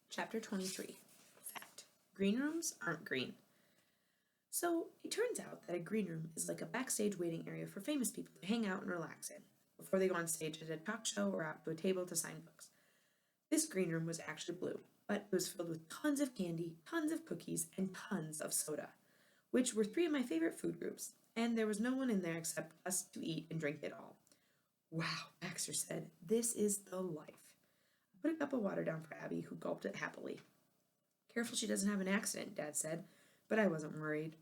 Chapter 23. Fact. Green rooms aren't green. So, it turns out that a green room is like a backstage waiting area for famous people to hang out and relax in, before they go on stage at a talk show or out to a table to sign books. This green room was actually blue, but it was filled with tons of candy, tons of cookies, and tons of soda, which were three of my favorite food groups, and there was no one in there except us to eat and drink it all. Wow, Baxter said, this is the life. I put a cup of water down for Abby, who gulped it happily. Careful she doesn't have an accident, Dad said, but I wasn't worried.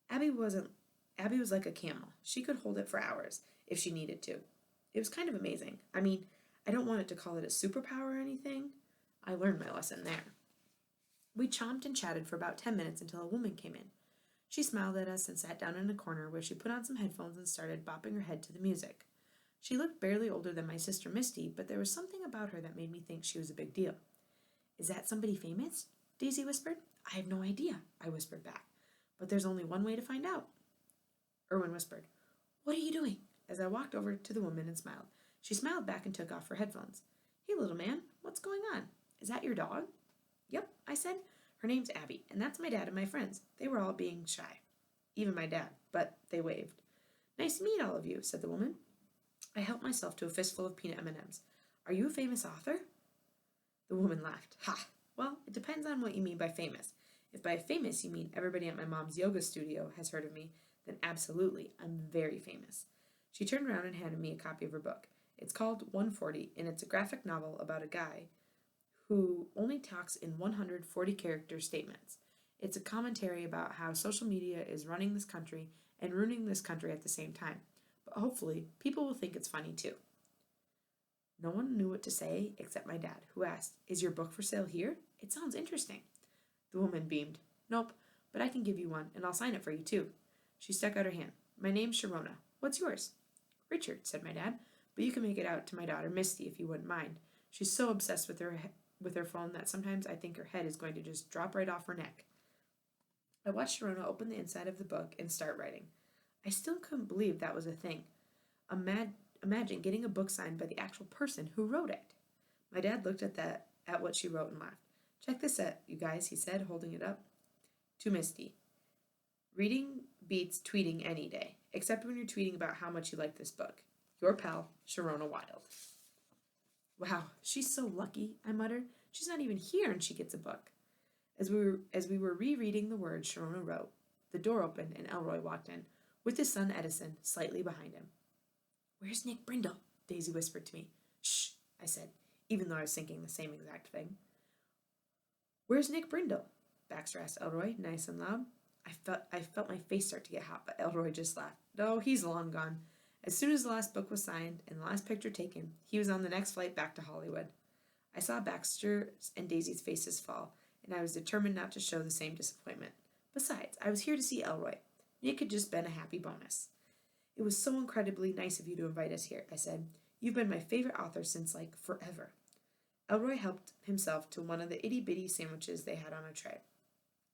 Abby wasn't Abby was like a camel. She could hold it for hours if she needed to. It was kind of amazing. I mean, I don't want it to call it a superpower or anything. I learned my lesson there. We chomped and chatted for about 10 minutes until a woman came in. She smiled at us and sat down in a corner where she put on some headphones and started bopping her head to the music. She looked barely older than my sister Misty, but there was something about her that made me think she was a big deal. Is that somebody famous? Daisy whispered. I have no idea, I whispered back. But there's only one way to find out. Erwin whispered. What are you doing? As I walked over to the woman and smiled. She smiled back and took off her headphones. Hey, little man, what's going on? Is that your dog? Yep, I said. Her name's Abby, and that's my dad and my friends. They were all being shy. Even my dad, but they waved. Nice to meet all of you, said the woman. I helped myself to a fistful of peanut M&Ms. Are you a famous author? The woman laughed. Ha! Well, it depends on what you mean by famous. If by famous you mean everybody at my mom's yoga studio has heard of me, then absolutely, I'm very famous. She turned around and handed me a copy of her book. It's called 140, and it's a graphic novel about a guy who only talks in 140-character statements. It's a commentary about how social media is running this country and ruining this country at the same time. But hopefully, people will think it's funny too. No one knew what to say except my dad, who asked, Is your book for sale here? It sounds interesting. The woman beamed. Nope, but I can give you one, and I'll sign it for you too. She stuck out her hand. My name's Sharona. What's yours? Richard, said my dad, but you can make it out to my daughter Misty if you wouldn't mind. She's so obsessed with her phone that sometimes I think her head is going to just drop right off her neck. I watched Sharona open the inside of the book and start writing. I still couldn't believe that was a thing. Imagine getting a book signed by the actual person who wrote it. My dad looked at what she wrote and laughed. Check this out, you guys, he said, holding it up. To Misty. Reading beats tweeting any day, except when you're tweeting about how much you like this book. Your pal, Sharona Wild. Wow, she's so lucky, I muttered. She's not even here and she gets a book. As we were rereading the words Sharona wrote, the door opened and Elroy walked in, with his son Edison slightly behind him. Where's Nick Brindle? Daisy whispered to me. Shh, I said, even though I was thinking the same exact thing. Where's Nick Brindle? Baxter asked Elroy, nice and loud. I felt my face start to get hot, but Elroy just laughed. No, he's long gone. As soon as the last book was signed and the last picture taken, he was on the next flight back to Hollywood. I saw Baxter's and Daisy's faces fall, and I was determined not to show the same disappointment. Besides, I was here to see Elroy. Nick had just been a happy bonus. It was so incredibly nice of you to invite us here, I said. You've been my favorite author since, forever. Elroy helped himself to one of the itty-bitty sandwiches they had on a tray.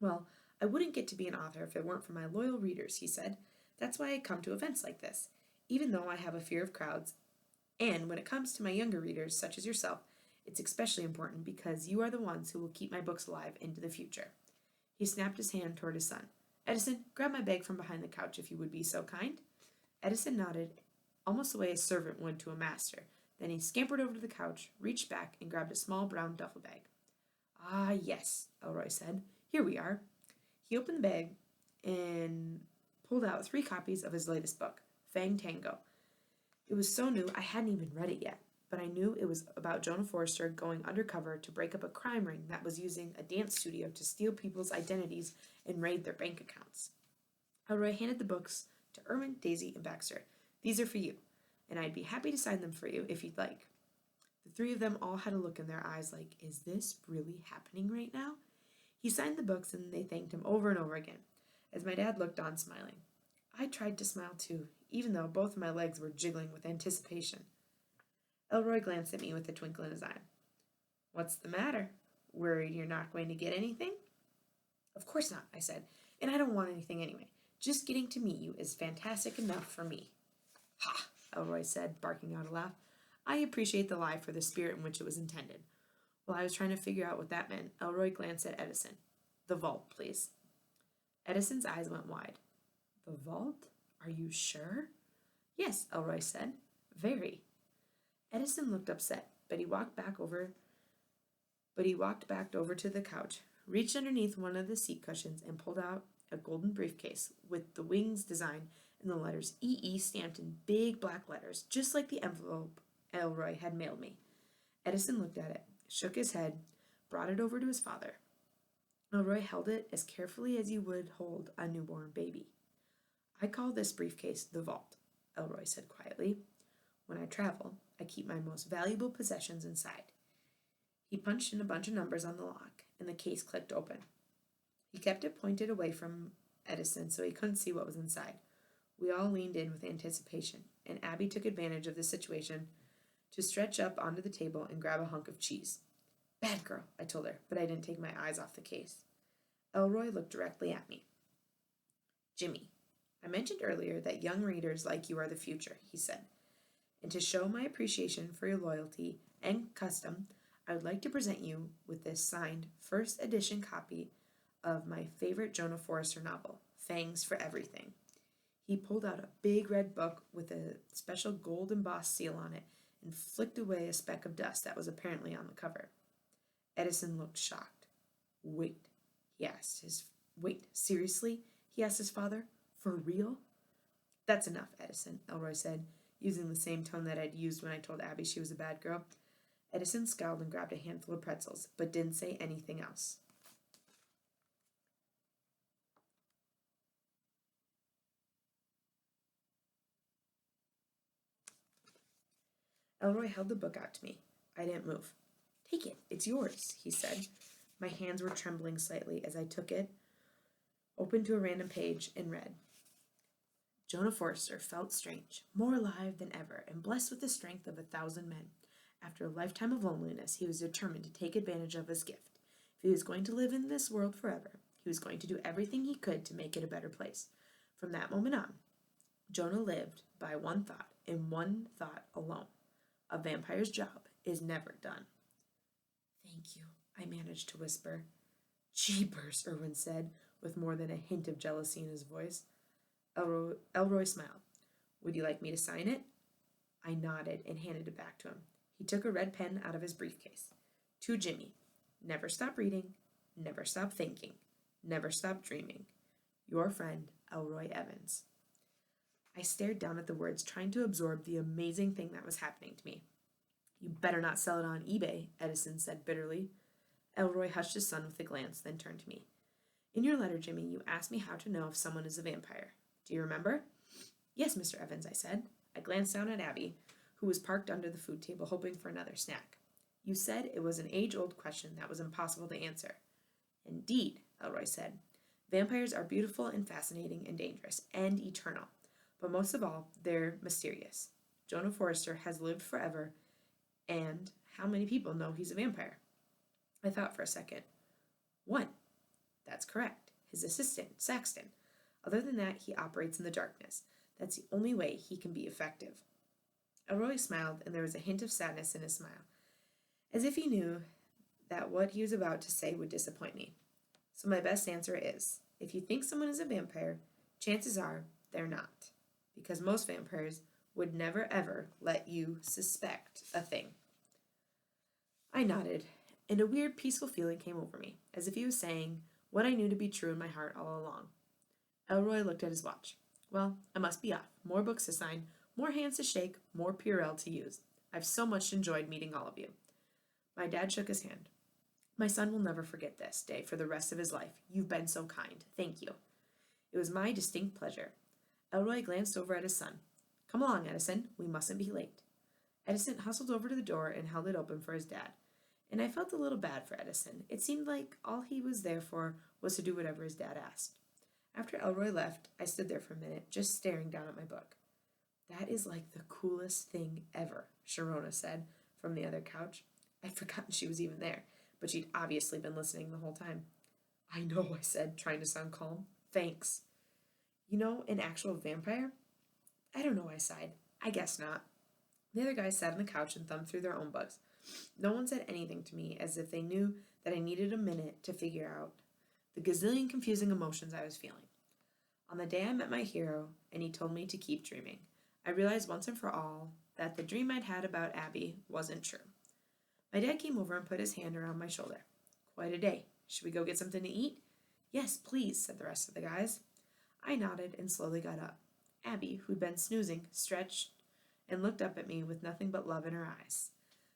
Well, I wouldn't get to be an author if it weren't for my loyal readers, he said. That's why I come to events like this, even though I have a fear of crowds. And when it comes to my younger readers, such as yourself, it's especially important because you are the ones who will keep my books alive into the future. He snapped his hand toward his son. Edison, grab my bag from behind the couch if you would be so kind. Edison nodded, almost the way a servant would to a master. Then he scampered over to the couch, reached back, and grabbed a small brown duffel bag. Ah, yes, Elroy said. Here we are. He opened the bag and pulled out 3 copies of his latest book, Fang Tango. It was so new I hadn't even read it yet, but I knew it was about Jonah Forrester going undercover to break up a crime ring that was using a dance studio to steal people's identities and raid their bank accounts. Elroy handed the books to Erwin, Daisy, and Baxter. These are for you, and I'd be happy to sign them for you if you'd like. The 3 of them all had a look in their eyes like, is this really happening right now? He signed the books and they thanked him over and over again, as my dad looked on smiling. I tried to smile too, even though both of my legs were jiggling with anticipation. Elroy glanced at me with a twinkle in his eye. What's the matter? Worried you're not going to get anything? Of course not, I said, and I don't want anything anyway. Just getting to meet you is fantastic enough for me. Ha! Elroy said, barking out a laugh. I appreciate the lie for the spirit in which it was intended. While I was trying to figure out what that meant, Elroy glanced at Edison. The vault, please. Edison's eyes went wide. The vault? Are you sure? Yes, Elroy said. Very. Edison looked upset, but he walked back over to the couch, reached underneath one of the seat cushions, and pulled out a golden briefcase with the wings design and the letters EE stamped in big black letters, just like the envelope Elroy had mailed me. Edison looked at it, shook his head, brought it over to his father. Elroy held it as carefully as you would hold a newborn baby. I call this briefcase the vault, Elroy said quietly. When I travel, I keep my most valuable possessions inside. He punched in a bunch of numbers on the lock, and the case clicked open. He kept it pointed away from Edison so he couldn't see what was inside. We all leaned in with anticipation, and Abby took advantage of the situation to stretch up onto the table and grab a hunk of cheese. Bad girl, I told her, but I didn't take my eyes off the case. Elroy looked directly at me. Jimmy, I mentioned earlier that young readers like you are the future, he said. And to show my appreciation for your loyalty and custom, I would like to present you with this signed first edition copy of my favorite Jonah Forrester novel, Fangs for Everything. He pulled out a big red book with a special gold embossed seal on it and flicked away a speck of dust that was apparently on the cover. Edison looked shocked. Wait, seriously? He asked his father. For real? That's enough, Edison, Elroy said, using the same tone that I'd used when I told Abby she was a bad girl. Edison scowled and grabbed a handful of pretzels, but didn't say anything else. Elroy held the book out to me. I didn't move. Take it, it's yours, he said. My hands were trembling slightly as I took it, opened to a random page, and read. Jonah Forrester felt strange, more alive than ever, and blessed with the strength of 1,000 men. After a lifetime of loneliness, he was determined to take advantage of his gift. If he was going to live in this world forever, he was going to do everything he could to make it a better place. From that moment on, Jonah lived by one thought, and one thought alone. A vampire's job is never done. Thank you, I managed to whisper. Jeepers, Irwin said, with more than a hint of jealousy in his voice. Elroy smiled. Would you like me to sign it? I nodded and handed it back to him. He took a red pen out of his briefcase. To Jimmy. Never stop reading. Never stop thinking. Never stop dreaming. Your friend, Elroy Evans. I stared down at the words, trying to absorb the amazing thing that was happening to me. You better not sell it on eBay, Edison said bitterly. Elroy hushed his son with a glance, then turned to me. In your letter, Jimmy, you asked me how to know if someone is a vampire. Do you remember? Yes, Mr. Evans, I said. I glanced down at Abby, who was parked under the food table hoping for another snack. You said it was an age-old question that was impossible to answer. Indeed, Elroy said. Vampires are beautiful and fascinating and dangerous and eternal, but most of all, they're mysterious. Jonah Forrester has lived forever, and how many people know he's a vampire? I thought for a second. One. That's correct. His assistant, Saxton. Other than that, he operates in the darkness. That's the only way he can be effective. Elroy smiled, and there was a hint of sadness in his smile, as if he knew that what he was about to say would disappoint me. So my best answer is, if you think someone is a vampire, chances are they're not, because most vampires would never ever let you suspect a thing. I nodded, and a weird peaceful feeling came over me, as if he was saying what I knew to be true in my heart all along. Elroy looked at his watch. Well, I must be off. More books to sign, more hands to shake, more Purell to use. I've so much enjoyed meeting all of you. My dad shook his hand. My son will never forget this day for the rest of his life. You've been so kind. Thank you. It was my distinct pleasure. Elroy glanced over at his son. Come along, Edison. We mustn't be late. Edison hustled over to the door and held it open for his dad. And I felt a little bad for Edison. It seemed like all he was there for was to do whatever his dad asked. After Elroy left, I stood there for a minute, just staring down at my book. That is like the coolest thing ever, Sharona said from the other couch. I'd forgotten she was even there, but she'd obviously been listening the whole time. I know, I said, trying to sound calm. Thanks. You know, an actual vampire? I don't know, I sighed. I guess not. The other guys sat on the couch and thumbed through their own books. No one said anything to me, as if they knew that I needed a minute to figure out the gazillion confusing emotions I was feeling. On the day I met my hero, and he told me to keep dreaming, I realized once and for all that the dream I'd had about Abby wasn't true. My dad came over and put his hand around my shoulder. Quite a day. Should we go get something to eat? Yes, please, said the rest of the guys. I nodded and slowly got up. Abby, who'd been snoozing, stretched and looked up at me with nothing but love in her eyes.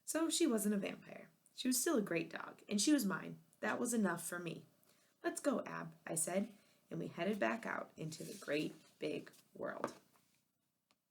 So she wasn't a vampire. She was still a great dog, and she was mine. That was enough for me. Let's go, Ab, I said, and we headed back out into the great big world.